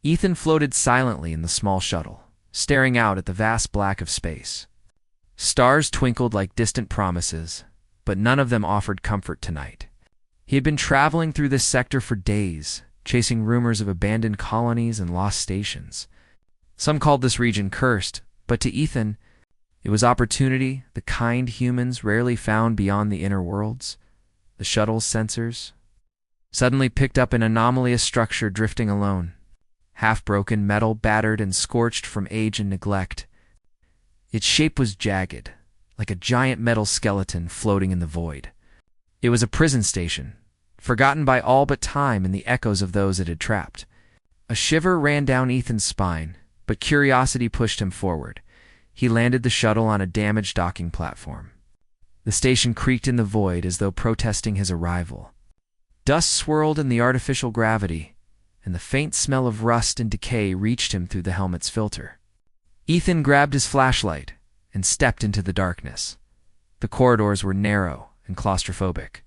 Ethan floated silently in the small shuttle, staring out at the vast black of space. Stars twinkled like distant promises, but none of them offered comfort tonight. He had been traveling through this sector for days, chasing rumors of abandoned colonies and lost stations. Some called this region cursed, but to Ethan, it was opportunity, the kind humans rarely found beyond the inner worlds. The shuttle's sensors suddenly picked up an anomalous structure drifting alone. Half-broken metal, battered and scorched from age and neglect. Its shape was jagged, like a giant metal skeleton floating in the void. It was a prison station, forgotten by all but time and the echoes of those it had trapped. A shiver ran down Ethan's spine, but curiosity pushed him forward. He landed the shuttle on a damaged docking platform. The station creaked in the void as though protesting his arrival. Dust swirled in the artificial gravity, and the faint smell of rust and decay reached him through the helmet's filter. Ethan grabbed his flashlight and stepped into the darkness. The corridors were narrow and claustrophobic.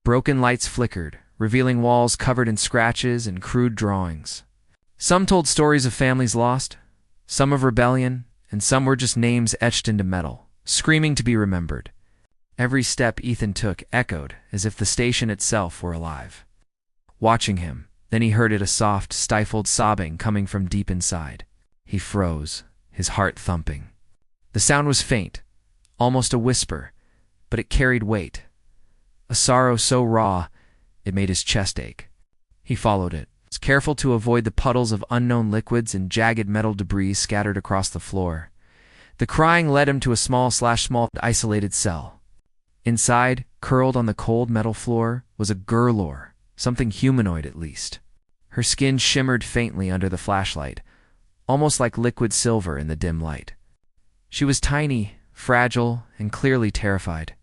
Broken lights flickered, revealing walls covered in scratches and crude drawings. Some told stories of families lost, some of rebellion, and some were just names etched into metal, screaming to be remembered. Every step Ethan took echoed as if the station itself were alive. Watching him, then he heard a soft, stifled sobbing coming from deep inside. He froze, his heart thumping. The sound was faint, almost a whisper, but it carried weight. A sorrow so raw, it made his chest ache. He followed it, careful to avoid the puddles of unknown liquids and jagged metal debris scattered across the floor. The crying led him to a small isolated cell. Inside, curled on the cold metal floor, was a Gurlor, something humanoid at least. Her skin shimmered faintly under the flashlight, almost like liquid silver in the dim light. She was tiny, fragile, and clearly terrified.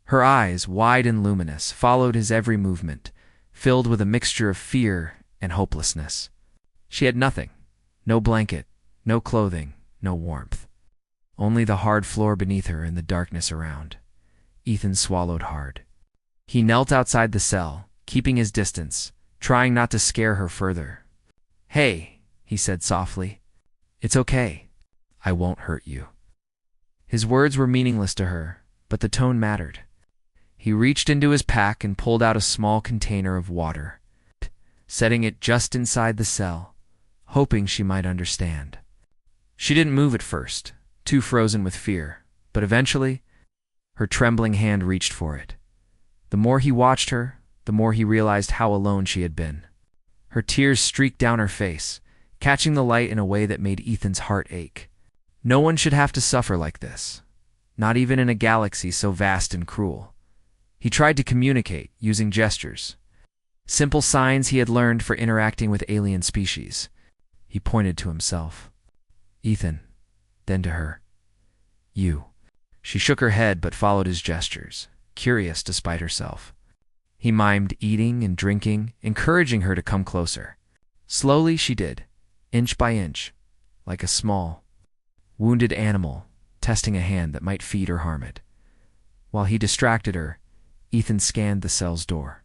Her eyes, wide and luminous, followed his every movement, filled with a mixture of fear and hopelessness. She had nothing. No blanket, no clothing, no warmth. Only the hard floor beneath her and the darkness around. Ethan swallowed hard. He knelt outside the cell, keeping his distance, trying not to scare her further. "Hey," he said softly. "It's okay. I won't hurt you." His words were meaningless to her, but the tone mattered. He reached into his pack and pulled out a small container of water, setting it just inside the cell, hoping she might understand. She didn't move at first, too frozen with fear, but eventually, her trembling hand reached for it. The more he watched her, the more he realized how alone she had been. Her tears streaked down her face, catching the light in a way that made Ethan's heart ache. No one should have to suffer like this, not even in a galaxy so vast and cruel. He tried to communicate, using gestures. Simple signs he had learned for interacting with alien species. He pointed to himself. "Ethan," then to her. "You." She shook her head but followed his gestures, curious despite herself. He mimed eating and drinking, encouraging her to come closer. Slowly she did, inch by inch, like a small, wounded animal testing a hand that might feed or harm it. While he distracted her, Ethan scanned the cell's door.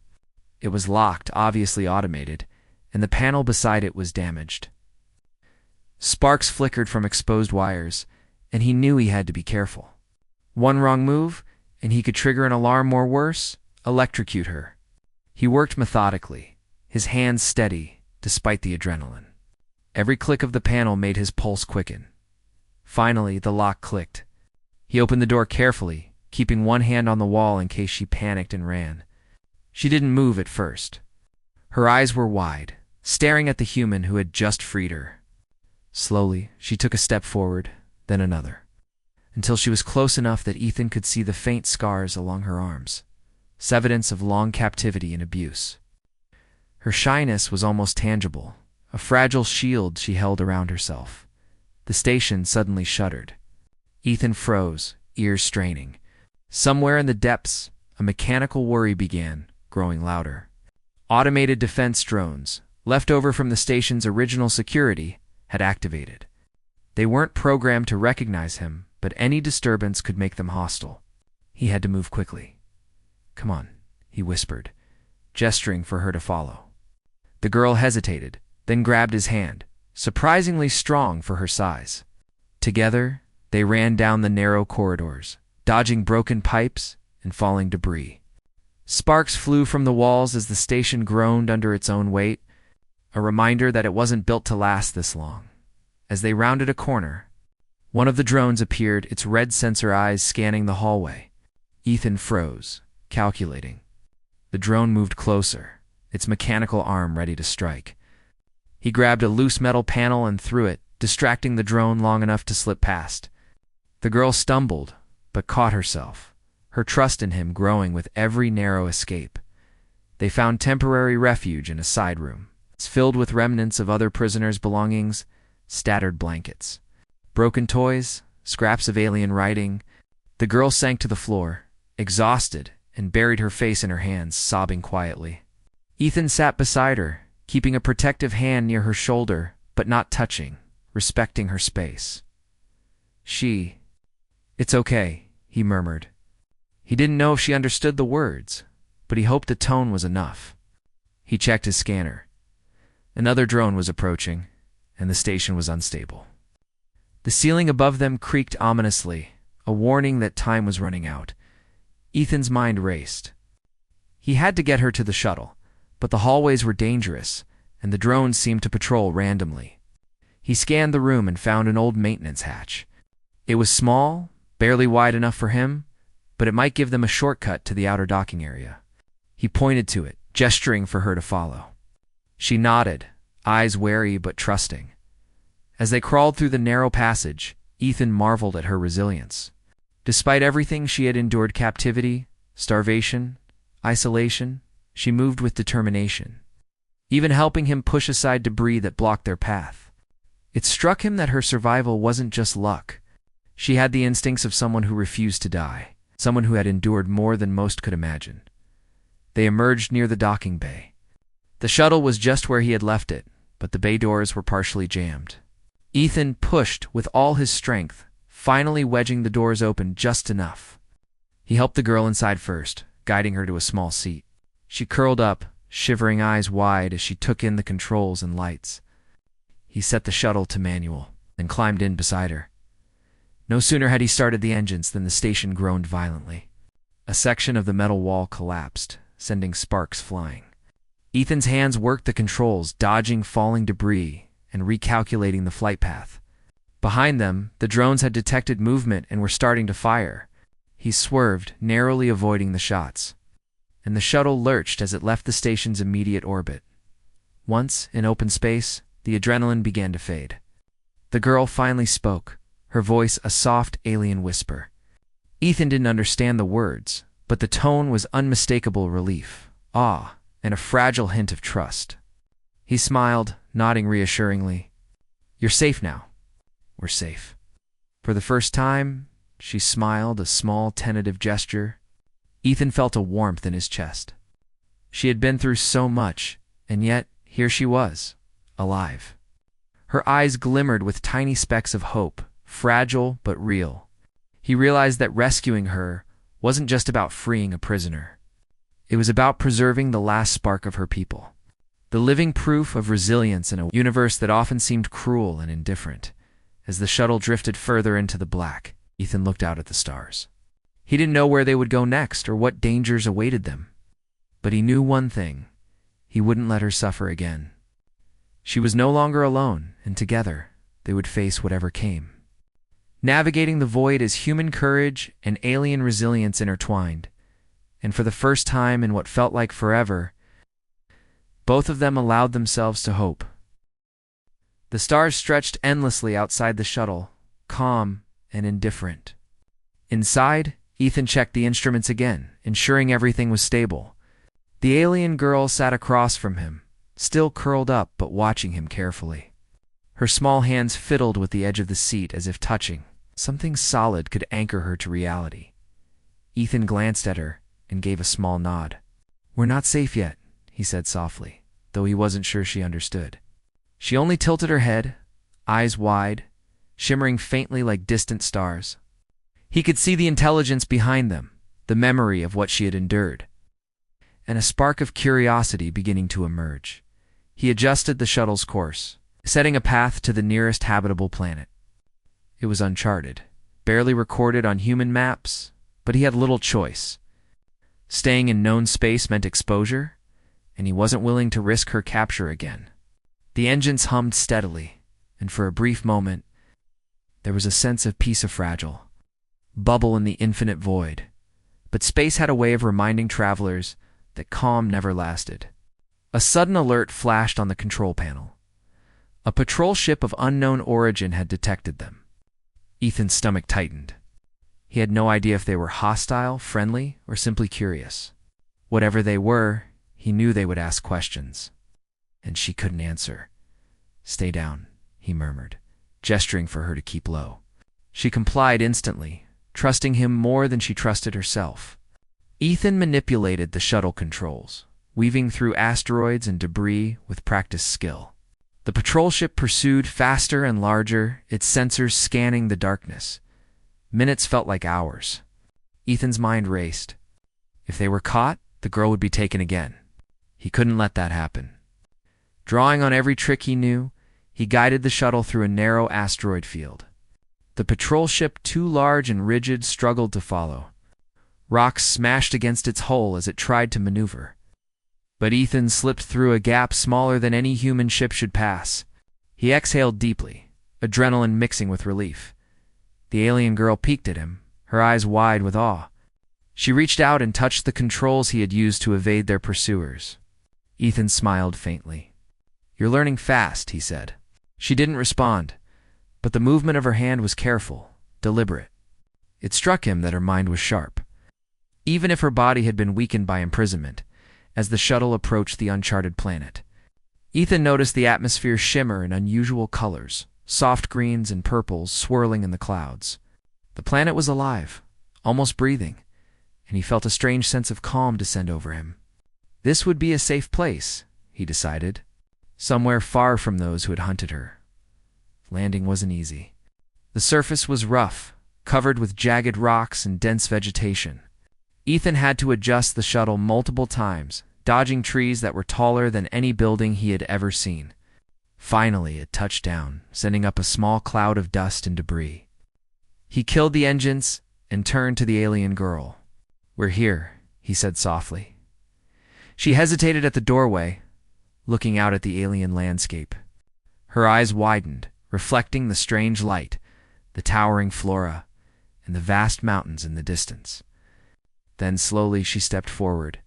It was locked, obviously automated, and the panel beside it was damaged. Sparks flickered from exposed wires, and he knew he had to be careful. One wrong move, and he could trigger an alarm or worse, electrocute her. He worked methodically, his hands steady, despite the adrenaline. Every click of the panel made his pulse quicken. Finally, the lock clicked. He opened the door carefully, keeping one hand on the wall in case she panicked and ran. She didn't move at first. Her eyes were wide, staring at the human who had just freed her. Slowly, she took a step forward, then another, until she was close enough that Ethan could see the faint scars along her arms, evidence of long captivity and abuse. Her shyness was almost tangible, a fragile shield she held around herself. The station suddenly shuddered. Ethan froze, ears straining. Somewhere in the depths, a mechanical worry began, growing louder. Automated defense drones, left over from the station's original security, had activated. They weren't programmed to recognize him, but any disturbance could make them hostile. He had to move quickly. "Come on," he whispered, gesturing for her to follow. The girl hesitated, then grabbed his hand, surprisingly strong for her size. Together, they ran down the narrow corridors, dodging broken pipes and falling debris. Sparks flew from the walls as the station groaned under its own weight, a reminder that it wasn't built to last this long. As they rounded a corner, one of the drones appeared, its red sensor eyes scanning the hallway. Ethan froze, calculating. The drone moved closer, its mechanical arm ready to strike. He grabbed a loose metal panel and threw it, distracting the drone long enough to slip past. The girl stumbled, but caught herself, her trust in him growing with every narrow escape. They found temporary refuge in a side room. It's filled with remnants of other prisoners' belongings, scattered blankets, broken toys, scraps of alien writing. The girl sank to the floor, exhausted, and buried her face in her hands, sobbing quietly. Ethan sat beside her, keeping a protective hand near her shoulder, but not touching, respecting her space. It's okay, he murmured. He didn't know if she understood the words, but he hoped the tone was enough. He checked his scanner. Another drone was approaching, and the station was unstable. The ceiling above them creaked ominously, a warning that time was running out. Ethan's mind raced. He had to get her to the shuttle, but the hallways were dangerous, and the drones seemed to patrol randomly. He scanned the room and found an old maintenance hatch. It was small, barely wide enough for him, but it might give them a shortcut to the outer docking area. He pointed to it, gesturing for her to follow. She nodded, eyes wary but trusting. As they crawled through the narrow passage, Ethan marveled at her resilience. Despite everything she had endured, captivity, starvation, isolation, she moved with determination, even helping him push aside debris that blocked their path. It struck him that her survival wasn't just luck. She had the instincts of someone who refused to die, someone who had endured more than most could imagine. They emerged near the docking bay. The shuttle was just where he had left it, but the bay doors were partially jammed. Ethan pushed with all his strength, finally wedging the doors open just enough. He helped the girl inside first, guiding her to a small seat. She curled up, shivering eyes wide as she took in the controls and lights. He set the shuttle to manual, then climbed in beside her. No sooner had he started the engines than the station groaned violently. A section of the metal wall collapsed, sending sparks flying. Ethan's hands worked the controls, dodging falling debris and recalculating the flight path. Behind them, the drones had detected movement and were starting to fire. He swerved, narrowly avoiding the shots, and the shuttle lurched as it left the station's immediate orbit. Once in open space, the adrenaline began to fade. The girl finally spoke, her voice a soft alien whisper. Ethan didn't understand the words, but the tone was unmistakable relief, awe, and a fragile hint of trust. He smiled, nodding reassuringly. "You're safe now." "We're safe." For the first time, she smiled, a small, tentative gesture. Ethan felt a warmth in his chest. She had been through so much, and yet here she was, alive. Her eyes glimmered with tiny specks of hope, fragile but real. He realized that rescuing her wasn't just about freeing a prisoner. It was about preserving the last spark of her people, the living proof of resilience in a universe that often seemed cruel and indifferent. As the shuttle drifted further into the black, Ethan looked out at the stars. He didn't know where they would go next or what dangers awaited them. But he knew one thing: he wouldn't let her suffer again. She was no longer alone, and together they would face whatever came. Navigating the void as human courage and alien resilience intertwined, and for the first time in what felt like forever, both of them allowed themselves to hope. The stars stretched endlessly outside the shuttle, calm and indifferent. Inside, Ethan checked the instruments again, ensuring everything was stable. The alien girl sat across from him, still curled up but watching him carefully. Her small hands fiddled with the edge of the seat as if touching. Something solid could anchor her to reality. Ethan glanced at her and gave a small nod. "We're not safe yet," he said softly, though he wasn't sure she understood. She only tilted her head, eyes wide, shimmering faintly like distant stars. He could see the intelligence behind them, the memory of what she had endured, and a spark of curiosity beginning to emerge. He adjusted the shuttle's course, setting a path to the nearest habitable planet. It was uncharted, barely recorded on human maps, but he had little choice. Staying in known space meant exposure, and he wasn't willing to risk her capture again. The engines hummed steadily, and for a brief moment, there was a sense of peace, a fragile bubble in the infinite void. But space had a way of reminding travelers that calm never lasted. A sudden alert flashed on the control panel. A patrol ship of unknown origin had detected them. Ethan's stomach tightened. He had no idea if they were hostile, friendly, or simply curious. Whatever they were, he knew they would ask questions. And she couldn't answer. "Stay down," he murmured, gesturing for her to keep low. She complied instantly, trusting him more than she trusted herself. Ethan manipulated the shuttle controls, weaving through asteroids and debris with practiced skill. The patrol ship pursued faster and larger, its sensors scanning the darkness. Minutes felt like hours. Ethan's mind raced. If they were caught, the girl would be taken again. He couldn't let that happen. Drawing on every trick he knew, he guided the shuttle through a narrow asteroid field. The patrol ship, too large and rigid, struggled to follow. Rocks smashed against its hull as it tried to maneuver. But Ethan slipped through a gap smaller than any human ship should pass. He exhaled deeply, adrenaline mixing with relief. The alien girl peeked at him, her eyes wide with awe. She reached out and touched the controls he had used to evade their pursuers. Ethan smiled faintly. "You're learning fast," he said. She didn't respond, but the movement of her hand was careful, deliberate. It struck him that her mind was sharp, even if her body had been weakened by imprisonment. As the shuttle approached the uncharted planet, Ethan noticed the atmosphere shimmer in unusual colors, soft greens and purples swirling in the clouds. The planet was alive, almost breathing, and he felt a strange sense of calm descend over him. This would be a safe place, he decided, somewhere far from those who had hunted her. Landing wasn't easy. The surface was rough, covered with jagged rocks and dense vegetation. Ethan had to adjust the shuttle multiple times, dodging trees that were taller than any building he had ever seen. Finally, it touched down, sending up a small cloud of dust and debris. He killed the engines and turned to the alien girl. "We're here," he said softly. She hesitated at the doorway, looking out at the alien landscape. Her eyes widened, reflecting the strange light, the towering flora, and the vast mountains in the distance. Then slowly she stepped forward.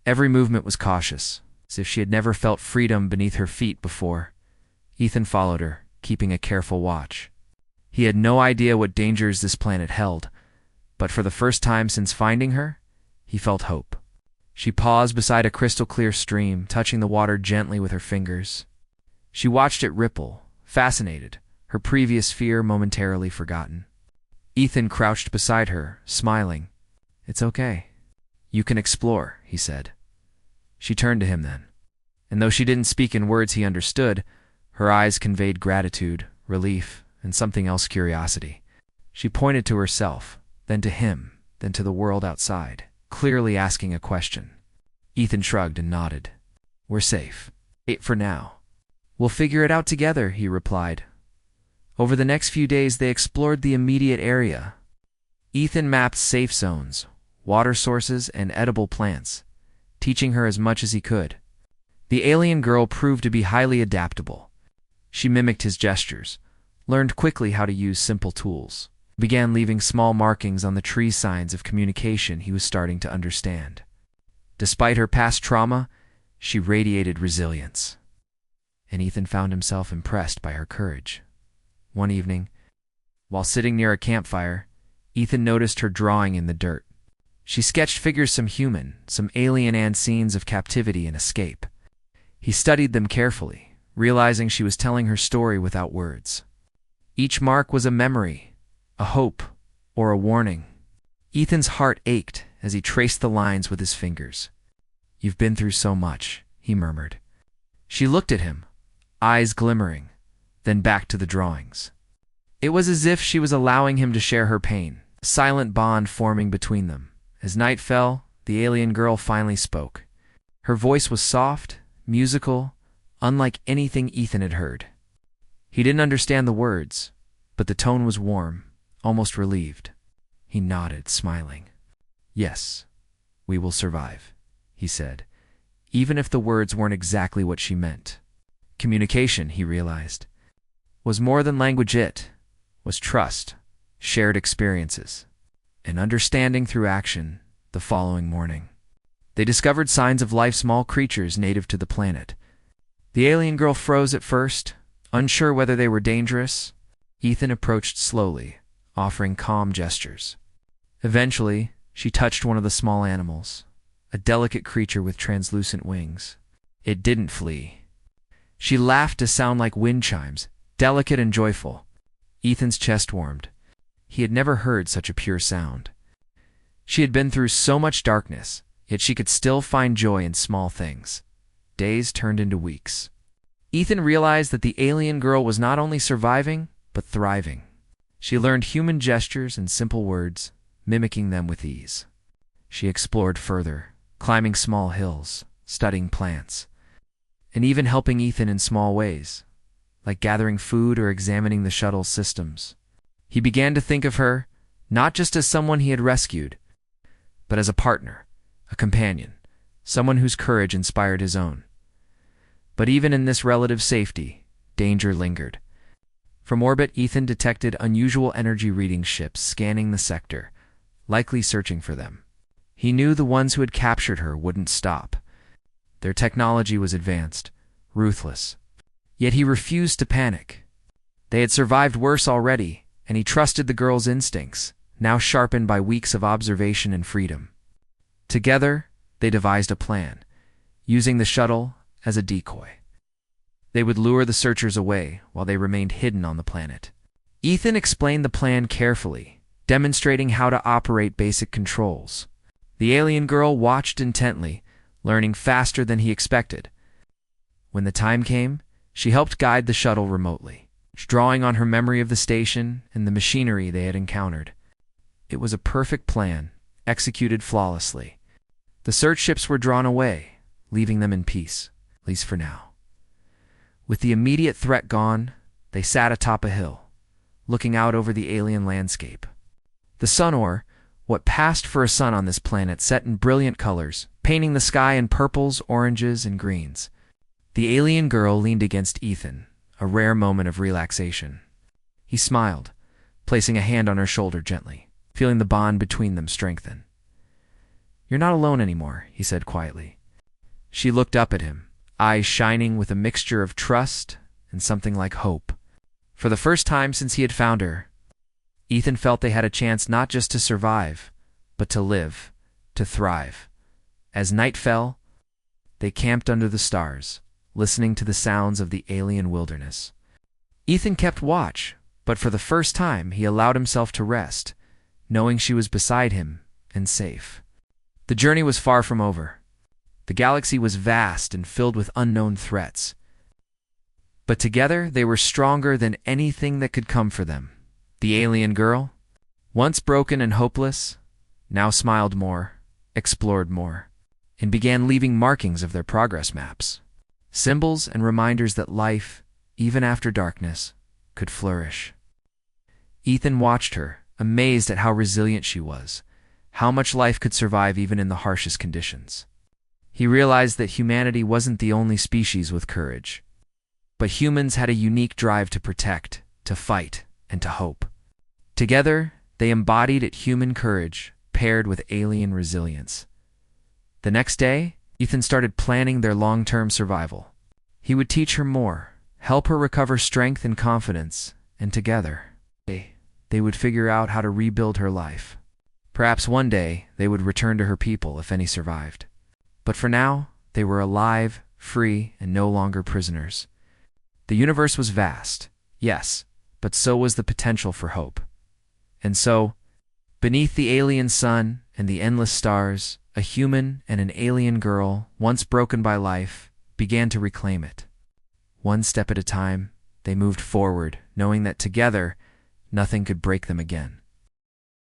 Every movement was cautious, as if she had never felt freedom beneath her feet before. Ethan followed her, keeping a careful watch. He had no idea what dangers this planet held, but for the first time since finding her, he felt hope. She paused beside a crystal-clear stream, touching the water gently with her fingers. She watched it ripple, fascinated, her previous fear momentarily forgotten. Ethan crouched beside her, smiling. "It's okay. You can explore," he said. She turned to him then, and though she didn't speak in words he understood, her eyes conveyed gratitude, relief, and something else, curiosity. She pointed to herself, then to him, then to the world outside, clearly asking a question. Ethan shrugged and nodded. "We're safe. For now. We'll figure it out together," he replied. Over the next few days they explored the immediate area. Ethan mapped safe zones, water sources, and edible plants, teaching her as much as he could. The alien girl proved to be highly adaptable. She mimicked his gestures, learned quickly how to use simple tools, began leaving small markings on the tree signs of communication he was starting to understand. Despite her past trauma, she radiated resilience, and Ethan found himself impressed by her courage. One evening, while sitting near a campfire, Ethan noticed her drawing in the dirt. She sketched figures, some human, some alien, and scenes of captivity and escape. He studied them carefully, realizing she was telling her story without words. Each mark was a memory, a hope, or a warning. Ethan's heart ached as he traced the lines with his fingers. "You've been through so much," he murmured. She looked at him, eyes glimmering, then back to the drawings. It was as if she was allowing him to share her pain, a silent bond forming between them. As night fell, the alien girl finally spoke. Her voice was soft, musical, unlike anything Ethan had heard. He didn't understand the words, but the tone was warm, almost relieved. He nodded, smiling. "Yes, we will survive," he said, even if the words weren't exactly what she meant. Communication, he realized, was more than language. It was trust, shared experiences, and understanding through action. The following morning, they discovered signs of life, small creatures native to the planet. The alien girl froze at first, unsure whether they were dangerous. Ethan approached slowly, offering calm gestures. Eventually, she touched one of the small animals, a delicate creature with translucent wings. It didn't flee. She laughed to sound like wind chimes, delicate and joyful. Ethan's chest warmed. He had never heard such a pure sound. She had been through so much darkness, yet she could still find joy in small things. Days turned into weeks. Ethan realized that the alien girl was not only surviving, but thriving. She learned human gestures and simple words, mimicking them with ease. She explored further, climbing small hills, studying plants, and even helping Ethan in small ways, like gathering food or examining the shuttle's systems. He began to think of her not just as someone he had rescued, but as a partner, a companion, someone whose courage inspired his own. But even in this relative safety, danger lingered. From orbit, Ethan detected unusual energy reading ships scanning the sector, likely searching for them. He knew the ones who had captured her wouldn't stop. Their technology was advanced, ruthless. Yet he refused to panic. They had survived worse already, and he trusted the girl's instincts, now sharpened by weeks of observation and freedom. Together, they devised a plan, using the shuttle as a decoy. They would lure the searchers away while they remained hidden on the planet. Ethan explained the plan carefully, demonstrating how to operate basic controls. The alien girl watched intently, learning faster than he expected. When the time came, she helped guide the shuttle remotely, drawing on her memory of the station and the machinery they had encountered. It was a perfect plan, executed flawlessly. The search ships were drawn away, leaving them in peace, at least for now. With the immediate threat gone, they sat atop a hill, looking out over the alien landscape. The sun, or what passed for a sun on this planet, set in brilliant colors, painting the sky in purples, oranges, and greens. The alien girl leaned against Ethan, a rare moment of relaxation. He smiled, placing a hand on her shoulder gently, feeling the bond between them strengthen. "You're not alone anymore," he said quietly. She looked up at him, eyes shining with a mixture of trust and something like hope. For the first time since he had found her, Ethan felt they had a chance not just to survive, but to live, to thrive. As night fell, they camped under the stars, listening to the sounds of the alien wilderness. Ethan kept watch, but for the first time he allowed himself to rest, knowing she was beside him and safe. The journey was far from over. The galaxy was vast and filled with unknown threats. But together they were stronger than anything that could come for them. The alien girl, once broken and hopeless, now smiled more, explored more, and began leaving markings of their progress maps, symbols and reminders that life, even after darkness, could flourish. Ethan watched her, amazed at how resilient she was, how much life could survive even in the harshest conditions. He realized that humanity wasn't the only species with courage, but humans had a unique drive to protect, to fight, and to hope. Together, they embodied human courage paired with alien resilience. The next day, Ethan started planning their long-term survival. He would teach her more, help her recover strength and confidence, and together, they would figure out how to rebuild her life. Perhaps one day they would return to her people if any survived. But for now, they were alive, free, and no longer prisoners. The universe was vast, yes, but so was the potential for hope. And so, beneath the alien sun and the endless stars, a human and an alien girl, once broken by life, began to reclaim it. One step at a time, they moved forward, knowing that together, nothing could break them again.